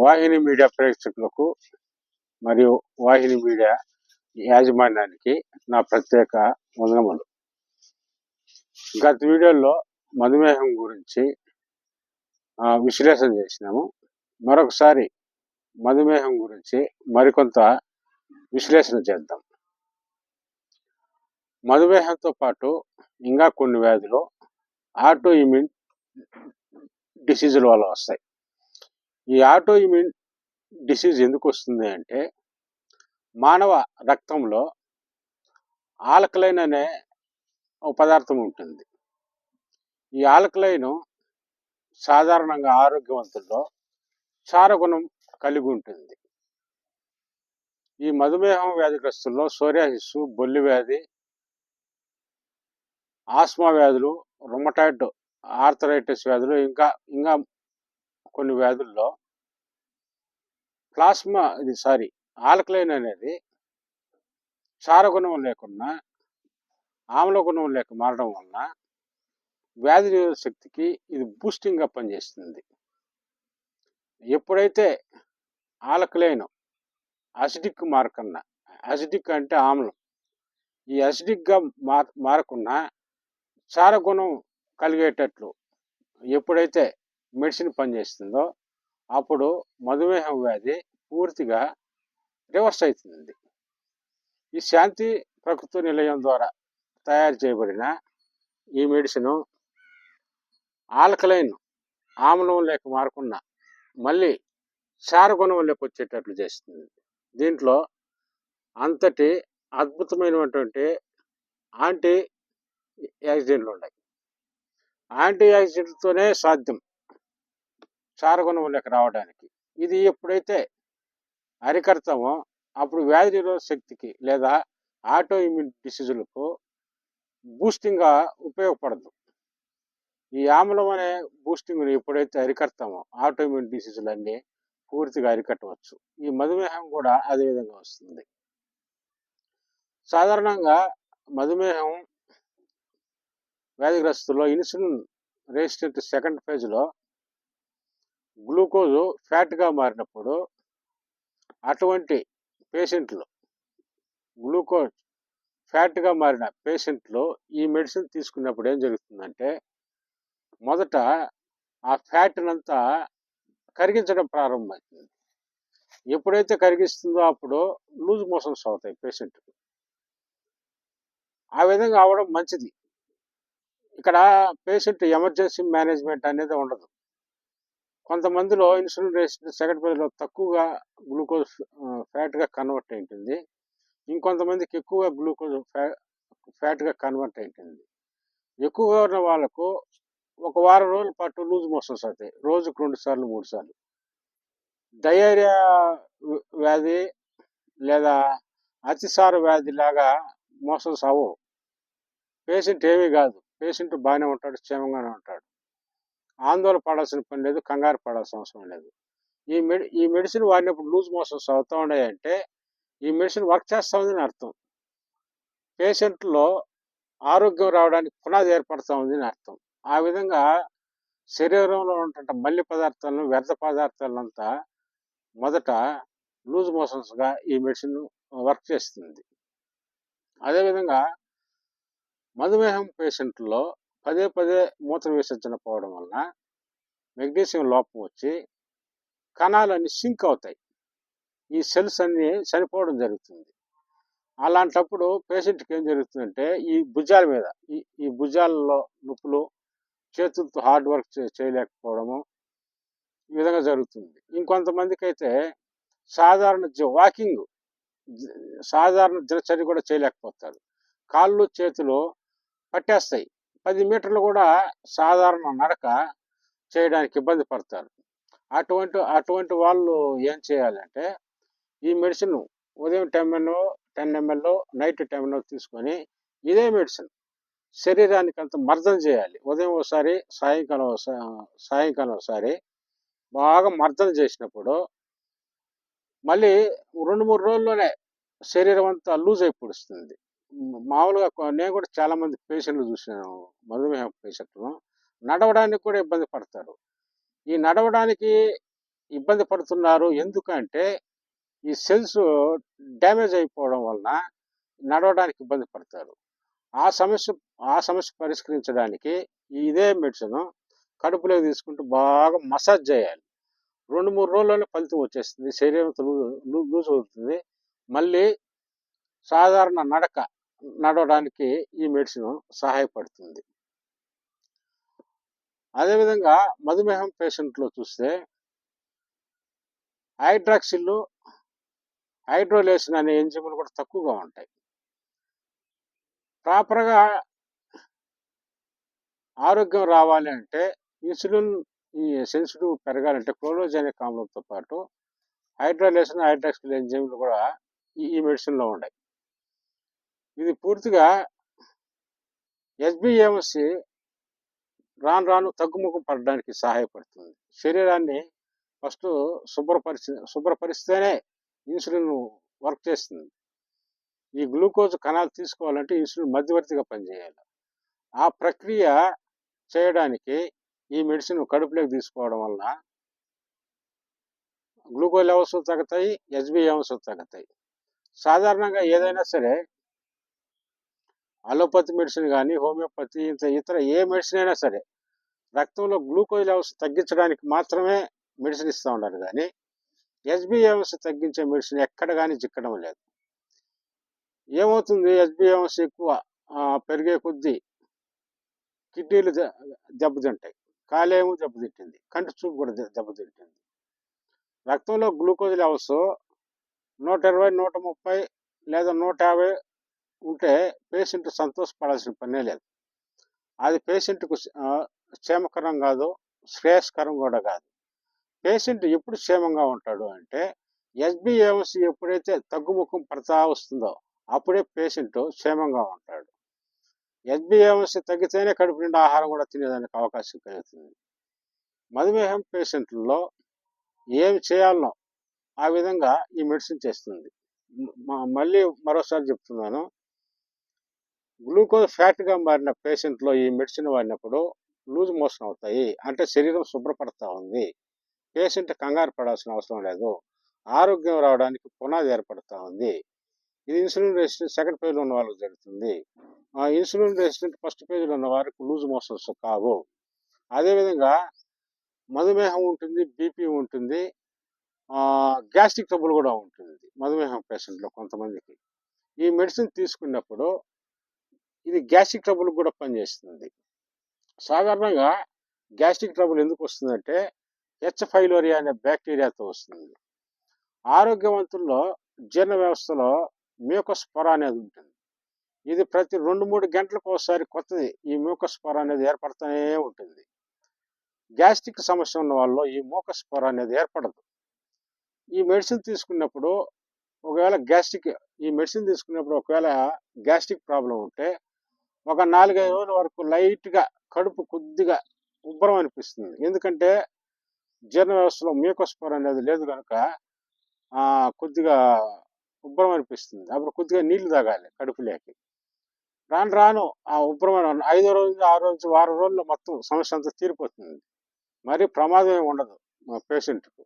వాహిని media ప్రేక్షకులకు మరియు వాహిని media యాజమాన్యానికి నా ప్రత్యేక వందనములు. గత వీడియోలో మధుమేహం గురించి విశ్లేషణ చేసినాము. మరొకసారి మధుమేహం గురించి మరికొంత విశ్లేషణ చేద్దాం. మధుమేహంతో పాటు ఇంకా కొన్ని వ్యాధులు ఆటో ఇమ్యూన్ డిసీజుల వల్ల వస్తాయి. ఈ ఆటో ఇమ్యూన్ డిసీజ్ ఎందుకు వస్తుంది అంటే, మానవ రక్తంలో ఆల్కలైన్ అనే ఒక పదార్థం ఉంటుంది. ఈ ఆల్కలైన్ సాధారణంగా ఆరోగ్యవంతుల్లో క్షారగుణం కలిగి ఉంటుంది. ఈ మధుమేహం వ్యాధిగ్రస్తుల్లో సోరియాసిస్, బొల్లి వ్యాధి, ఆస్మా వ్యాధులు, రుమటాయిడ్ ఆర్థరైటిస్ వ్యాధులు, ఇంకా కొన్ని వ్యాధుల్లో ఆల్కలైన్ అనేది క్షారగుణం లేకుండా ఆమ్ల గుణం లేక మారడం వలన వ్యాధి నిరోధక శక్తికి ఇది బూస్టింగ్గా పనిచేస్తుంది. ఎప్పుడైతే ఆల్కలైన్ అసిడిక్ మారకన్నా, అసిడిక్ అంటే ఆమ్లం, ఈ అసిడిక్గా మారకుండా క్షారగుణం కలిగేటట్లు ఎప్పుడైతే మెడిసిన్ పనిచేస్తుందో అప్పుడు మధుమేహం వ్యాధి పూర్తిగా రివర్స్ అవుతుంది. ఈ శాంతి ప్రకృతి నిలయం ద్వారా తయారు చేయబడిన ఈ మెడిసిన్ ఆల్కలైన్ ఆమ్లం లేక మారకుండా మళ్ళీ క్షారగుణం లేక వచ్చేటట్లు చేస్తుంది. దీంట్లో అంతటి అద్భుతమైనటువంటి యాంటీ యాక్సిడెంట్లు ఉన్నాయి. యాంటీ యాక్సిడెంట్తోనే సాధ్యం క్షారగుణం లేక రావడానికి. ఇది ఎప్పుడైతే అరికడతామో అప్పుడు వ్యాధి నిరోధక శక్తికి లేదా ఆటో ఇమ్యూన్ డిసీజులకు బూస్టింగ్గా ఉపయోగపడదు. ఈ ఆమ్లం అనే బూస్టింగ్ని ఎప్పుడైతే అరికడతామో ఆటో ఇమ్యూన్ డిసీజులన్నీ పూర్తిగా అరికట్టవచ్చు. ఈ మధుమేహం కూడా అదే విధంగా వస్తుంది. సాధారణంగా మధుమేహం వ్యాధిగ్రస్తుల్లో ఇన్సులిన్ రెసిస్టెంట్ సెకండ్ ఫేజ్లో గ్లూకోజు ఫ్యాట్గా మారినప్పుడు అటువంటి పేషెంట్లు, గ్లూకోజ్ ఫ్యాట్గా మారిన పేషెంట్లు ఈ మెడిసిన్ తీసుకున్నప్పుడు ఏం జరుగుతుందంటే, మొదట ఆ ఫ్యాట్నంతా కరిగించడం ప్రారంభమవుతుంది. ఎప్పుడైతే కరిగిస్తుందో అప్పుడు లూజ్ మోషన్స్ అవుతాయి పేషెంట్కి. ఆ విధంగా అవడం మంచిది. ఇక్కడ పేషెంట్ ఎమర్జెన్సీ మేనేజ్మెంట్ అనేది ఉండదు. కొంతమందిలో ఇన్సులిన్ రెసిస్టెంట్ సెకండ్ ఫేజ్లో తక్కువగా గ్లూకోజ్ ఫ్యాట్గా కన్వర్ట్ అయి ఉంటుంది. ఇంకొంతమందికి ఎక్కువగా గ్లూకోజ్ ఫ్యాట్గా కన్వర్ట్ అయి ఉంటుంది. ఎక్కువగా ఉన్న వాళ్ళకు ఒక వారం రోజుల పాటు లూజ్ మోషన్స్ అవుతాయి, రోజుకు 2 సార్లు 3 సార్లు. డయేరియా వ్యాధి లేదా అతిసార వ్యాధి లాగా మోషన్స్ అవ్వవు. పేషెంట్ ఏమీ కాదు, పేషెంట్ బాగానే ఉంటాడు, క్షేమంగానే ఉంటాడు. ఆందోళన పడాల్సిన పని లేదు, కంగారు పడాల్సిన అవసరం లేదు. ఈ మెడిసిన్ వాడినప్పుడు లూజ్ మోషన్స్ అవుతూ ఉన్నాయంటే ఈ మెడిసిన్ వర్క్ చేస్తూ ఉందని అర్థం. పేషెంట్లో ఆరోగ్యం రావడానికి పునాది ఏర్పడుతూ ఉందని అర్థం. ఆ విధంగా శరీరంలో ఉంటున్న మల్లి పదార్థాలను, వ్యర్థ పదార్థాలంతా మొదట లూజ్ మోషన్స్గా ఈ మెడిసిన్ వర్క్ చేస్తుంది. అదేవిధంగా మధుమేహం పేషెంట్లో పదే మూత్ర విసర్జన పోవడం వలన మెగ్నీషియం లోపం వచ్చి కణాలన్నీ సింక్ అవుతాయి. ఈ సెల్స్ అన్నీ చనిపోవడం జరుగుతుంది. అలాంటప్పుడు పేషెంట్కి ఏం జరుగుతుందంటే ఈ భుజాల మీద ఈ భుజాలలో నొప్పులు, చేతులతో హార్డ్ వర్క్ చేయలేకపోవడము, ఈ విధంగా జరుగుతుంది. ఇంకొంతమందికి అయితే సాధారణ దినచర్య కూడా చేయలేకపోతారు. కాళ్ళు చేతులు పట్టేస్తాయి. 10 మీటర్లు కూడా సాధారణ నడక చేయడానికి ఇబ్బంది పడతారు. అటువంటి వాళ్ళు ఏం చేయాలంటే ఈ మెడిసిన్ ఉదయం 10 ml నైట్ 10 ml తీసుకొని ఇదే మెడిసిన్ శరీరానికి అంత మర్దన చేయాలి. ఉదయం ఒకసారి, సాయంకాలం ఒకసారి బాగా మర్దన చేసినప్పుడు మళ్ళీ 2-3 రోజుల్లోనే శరీరం అంతా లూజ్ అయిపోతుంది. మామూలుగా నేను కూడా చాలామంది పేషెంట్లు చూసాను, మధుమేహం పేషెంట్లు నడవడానికి కూడా ఇబ్బంది పడతారు. ఈ నడవడానికి ఇబ్బంది పడుతున్నారు. ఎందుకంటే ఈ సెల్స్ డ్యామేజ్ అయిపోవడం వలన నడవడానికి ఇబ్బంది పడతారు. ఆ సమస్య ఆ సమస్య పరిష్కరించడానికి ఇదే మెడిసిన్ కడుపులోకి తీసుకుంటూ బాగా మసాజ్ చేయాలి. 2, 3 రోజుల్లోనే ఫలితం వచ్చేస్తుంది. శరీరం లూజ్ అవుతుంది. మళ్ళీ సాధారణ నడవడానికి ఈ మెడిసిన్ సహాయపడుతుంది. అదేవిధంగా మధుమేహం పేషెంట్లో చూస్తే హైడ్రాక్సిల్, హైడ్రోలేసిన్ అనే ఎంజిమ్లు కూడా తక్కువగా ఉంటాయి. ప్రాపర్గా ఆరోగ్యం రావాలి అంటే ఇన్సులిన్ ఈ సెన్సిటివ్ పెరగాలంటే క్లోరోజెనిక్ ఆమ్లంతో పాటు హైడ్రోలేసిన్, హైడ్రాక్సిల్ ఎంజిమ్లు కూడా ఈ మెడిసిన్లో ఉన్నాయి. ఇది పూర్తిగా ఎస్బిఎంసి రాను రాను తగ్గుముఖం పడడానికి సహాయపడుతుంది. శరీరాన్ని ఫస్ట్ శుభ్రపరిస్తేనే ఇన్సులిన్ వర్క్ చేస్తుంది. ఈ గ్లూకోజ్ కణాలు తీసుకోవాలంటే ఇన్సులిన్ మధ్యవర్తిగా పనిచేయాలి. ఆ ప్రక్రియ చేయడానికి ఈ మెడిసిన్ కడుపులోకి తీసుకోవడం వల్ల గ్లూకోజ్ లెవెల్స్ తగ్గుతాయి, ఎస్బిఎంస్ తగ్గుతాయి. సాధారణంగా ఏదైనా సరే అలోపతి మెడిసిన్ కానీ, హోమియోపతి, ఇతర ఏ మెడిసిన్ అయినా సరే రక్తంలో గ్లూకోజ్ లెవెల్స్ తగ్గించడానికి మాత్రమే మెడిసిన్ ఇస్తూ ఉన్నారు. కానీ ఎస్బిఎంస్ తగ్గించే మెడిసిన్ ఎక్కడ కానీ చిక్కడం లేదు. ఏమవుతుంది, ఎస్బిఎంస్ ఎక్కువ పెరిగే కొద్దీ కిడ్నీలు దెబ్బతింటాయి, కాలేయం దెబ్బతింటుంది, కంటి చూపు కూడా దెబ్బతింటుంది. రక్తంలో గ్లూకోజ్ లెవెల్స్ 120, 130 లేదా 150 ఉంటే పేషెంట్ సంతోషపడాల్సిన పనే లేదు. అది పేషెంట్కు క్షేమకరం కాదు, శ్రేయస్కరం కూడా కాదు. పేషెంట్ ఎప్పుడు క్షేమంగా ఉంటాడు అంటే ఎస్బిఎంసి ఎప్పుడైతే తగ్గుముఖం పడతా వస్తుందో అప్పుడే పేషెంట్ క్షేమంగా ఉంటాడు. ఎస్బిఎంసి తగ్గితేనే కడుపు నిండా ఆహారం కూడా తినేదానికి అవకాశం కలుగుతుంది. మధుమేహం పేషెంట్లలో ఏమి చేయాలనో ఆ విధంగా ఈ మెడిసిన్ చేస్తుంది. మళ్ళీ మరోసారి చెప్తున్నాను, గ్లూకోజ్ ఫ్యాట్గా మారిన పేషెంట్లో ఈ మెడిసిన్ వాడినప్పుడు లూజ్ మోషన్ అవుతాయి. అంటే శరీరం శుభ్రపడతా ఉంది. పేషెంట్ కంగారు పడాల్సిన అవసరం లేదు. ఆరోగ్యం రావడానికి పునాది ఏర్పడతా ఉంది. ఇది ఇన్సులిన్ రెసిస్టెంట్ సెకండ్ పేజ్లో ఉన్న వాళ్ళకి జరుగుతుంది. ఇన్సులిన్ రెసిస్టెంట్ ఫస్ట్ పేజ్లో ఉన్న వారికి లూజ్ మోషన్స్ కావు. అదేవిధంగా మధుమేహం ఉంటుంది, బీపీ ఉంటుంది, గ్యాస్ట్రిక్ ట్రబుల్ కూడా ఉంటుంది మధుమేహం పేషెంట్లో కొంతమందికి. ఈ మెడిసిన్ తీసుకున్నప్పుడు ఇది గ్యాస్ట్రిక్ ట్రబుల్ కూడా పనిచేస్తుంది. సాధారణంగా గ్యాస్ట్రిక్ ట్రబుల్ ఎందుకు వస్తుందంటే హెచ్ పైలోరి అనే బ్యాక్టీరియాతో వస్తుంది. ఆరోగ్యవంతుల్లో జీర్ణ వ్యవస్థలో మ్యూకస్ పొర అనేది ఉంటుంది. ఇది ప్రతి 2-3 గంటలకు ఒకసారి కొత్తది ఈ మ్యూకస్ పొర అనేది ఏర్పడుతూనే ఉంటుంది. గ్యాస్ట్రిక్ సమస్య ఉన్న వాళ్ళు ఈ మ్యూకస్ పొర అనేది ఏర్పడదు. ఈ మెడిసిన్ తీసుకున్నప్పుడు ఒకవేళ గ్యాస్ట్రిక్ ప్రాబ్లం ఉంటే ఒక 4-5 రోజుల వరకు లైట్గా కడుపు కొద్దిగా ఉబ్బరం అనిపిస్తుంది. ఎందుకంటే జీర్ణ వ్యవస్థలో మ్యూకస్ పొర అనేది లేదు కనుక కొద్దిగా ఉబ్బరం అనిపిస్తుంది. అప్పుడు కొద్దిగా నీళ్లు తాగాలి కడుపులోకి. రాను రాను ఆ ఉబ్బరం 5వ రోజు, 6వ రోజు, వారం రోజుల్లో మొత్తం సమస్య అంతా తీరిపోతుంది. మరి ప్రమాదం ఏమి ఉండదు మా పేషెంట్కు.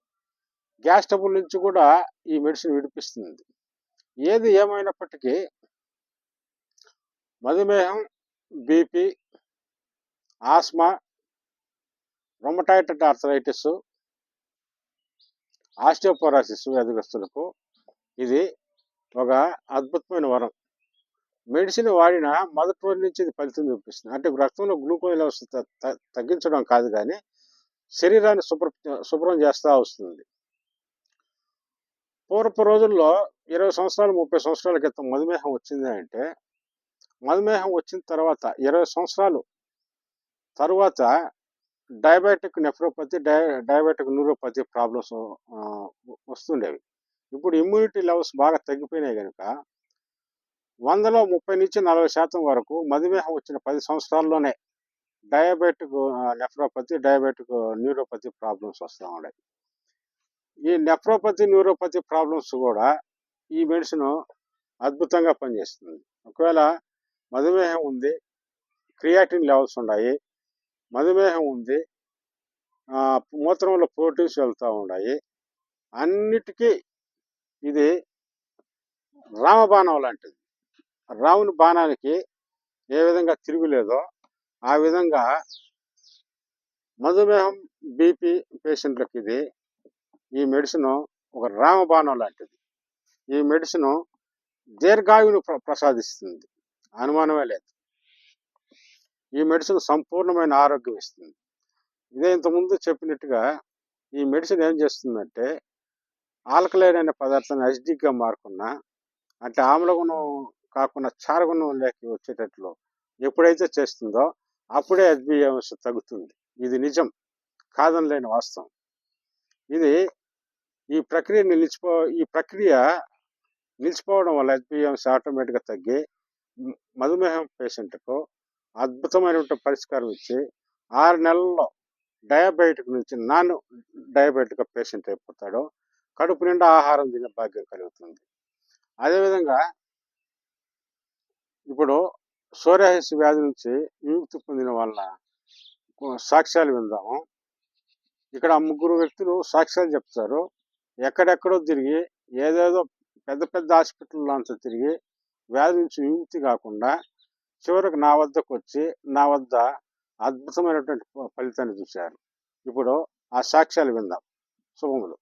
గ్యాస్ ట్రబుల్ నుంచి కూడా ఈ మెడిసిన్ విడిపిస్తుంది. ఏది ఏమైనప్పటికీ మధుమేహం, BP, asthma, rheumatoid arthritis, osteoporosis వ్యాధిగ్రస్తులకు ఇది ఒక అద్భుతమైన వరం. మెడిసిన్ వాడిన మొదటి రోజు నుంచి ఇది ఫలితం చూపిస్తుంది. అంటే రక్తంలో గ్లూకోజ్ లెవెల్స్ తగ్గించడం కాదు కానీ శరీరాన్ని శుభ్రం చేస్తూ వస్తుంది. పూర్వపు రోజుల్లో 20 సంవత్సరాలు, 30 సంవత్సరాల క్రితం మధుమేహం వచ్చింది అంటే మధుమేహం వచ్చిన తర్వాత 20 సంవత్సరాలు తరువాత diabetic nephropathy, diabetic neuropathy problems వస్తుండేవి. ఇప్పుడు ఇమ్యూనిటీ లెవెల్స్ బాగా తగ్గిపోయినాయి కనుక 100లో 30-40% వరకు మధుమేహం వచ్చిన 10 సంవత్సరాల్లోనే diabetic nephropathy, diabetic neuropathy problems వస్తూ ఉన్నాయి. ఈ నెఫ్రోపతి, న్యూరోపతి ప్రాబ్లమ్స్ కూడా ఈ మెడిసిన్ అద్భుతంగా పనిచేస్తుంది. ఒకవేళ మధుమేహం ఉంది, క్రియాటిన్ లెవెల్స్ ఉన్నాయి, మధుమేహం ఉంది, మూత్రంలో ప్రోటీన్స్ వెళ్తూ ఉన్నాయి. అన్నిటికీ ఇది రామబాణం లాంటిది. రాముని బాణానికి ఏ విధంగా తిరుగులేదో ఆ విధంగా మధుమేహం, బీపీ పేషెంట్లకు ఈ మెడిసిన్ ఒక రామబాణం లాంటిది. ఈ మెడిసిన్ దీర్ఘాయువును ప్రసాదిస్తుంది, అనుమానమే లేదు. ఈ మెడిసిన్ సంపూర్ణమైన ఆరోగ్యం ఇస్తుంది. ఇదే ఇంతకుముందు చెప్పినట్టుగా ఈ మెడిసిన్ ఏం చేస్తుందంటే ఆల్కలైన్ అనే పదార్థాన్ని అసిడిక్గా మారకుండా, అంటే ఆమ్లగుణం కాకుండా క్షారగుణం లేక వచ్చేటట్లు ఎప్పుడైతే చేస్తుందో అప్పుడే హెచ్బిఏవన్స్ తగ్గుతుంది. ఇది నిజం, కాదనలేని వాస్తవం. ఇది ఈ ప్రక్రియ నిలిచిపోవడం వల్ల హెచ్బిఏవన్స్ ఆటోమేటిక్గా తగ్గి మధుమేహం పేషెంట్కు అద్భుతమైనటువంటి పరిష్కారం ఇచ్చి 6 నెలల్లో డయాబెటిక్ నుంచి నాన్ డయాబెటిక్ పేషెంట్ అయిపోతాడు. కడుపు నిండా ఆహారం తినే భాగ్యం కలుగుతుంది. అదేవిధంగా ఇప్పుడు సోరియాసిస్ వ్యాధి నుంచి విముక్తి పొందిన వాళ్ళ సాక్ష్యాలు విందాము. ఇక్కడ 3 వ్యక్తులు సాక్ష్యాలు చెప్తారు. ఎక్కడెక్కడో తిరిగి ఏదేదో పెద్ద పెద్ద హాస్పిటల్లో అంతా తిరిగి వ్యాధి నుంచి విముక్తి కాకుండా చివరికి నా వద్దకు వచ్చి నా వద్ద అద్భుతమైనటువంటి ఫలితాన్ని చూశారు. ఇప్పుడు ఆ సాక్ష్యాలు విందాం. శుభములు.